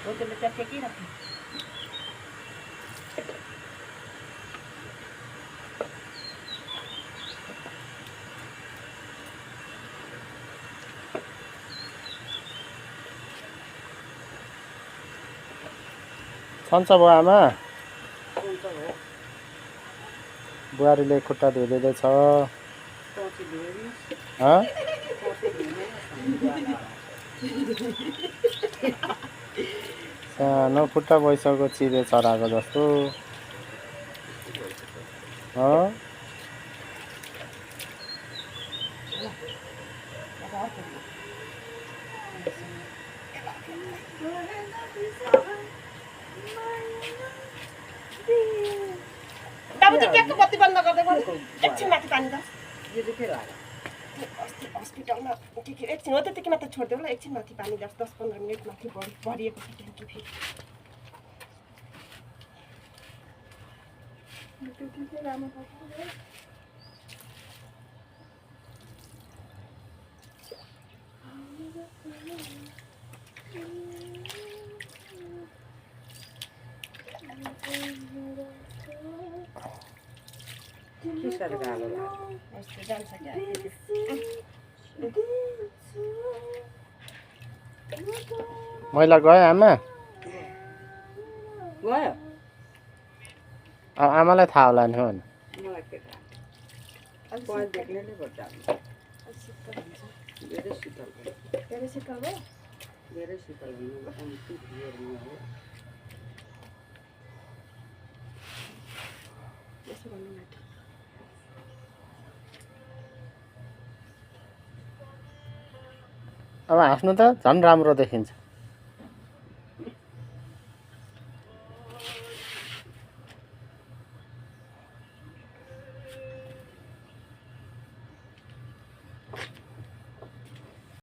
वो त्यसले च्याकेकै राख्नु सन्चो भयो आमा बुहारीले खुट्टा धोइदिँदैछ सानो खुट्टा भइसक्यो चिबे चराको जस्तो बाबु त्यो ट्याक्क बत्ती बन्द गर्दै गर्नु एकछिन माथि पानी द यो चाहिँ के लाग्यो अस्ति हस्पिटलमा के एकछिन हो त्यतिकै मात्र छोडिदेऊ ल एकछिन माथि पानी 10-15 मिनट माथि भरिएको छ ट्याङ्की फेरि के साह्रो गाह्रो लाग्यो अस्ति जान्छ क्या मैला गयो आमा गयो आमालाई थाहा होला नि हो मलाई के थाहा पहिले देख्ने नै पर्छ धेरै शीतल धेरै शीतल भयो धेरै शीतल हुनु कम्ती भिडमा हो यसो गर्नु माथि अब हाँस्नु त झन् राम्रो देखिन्छ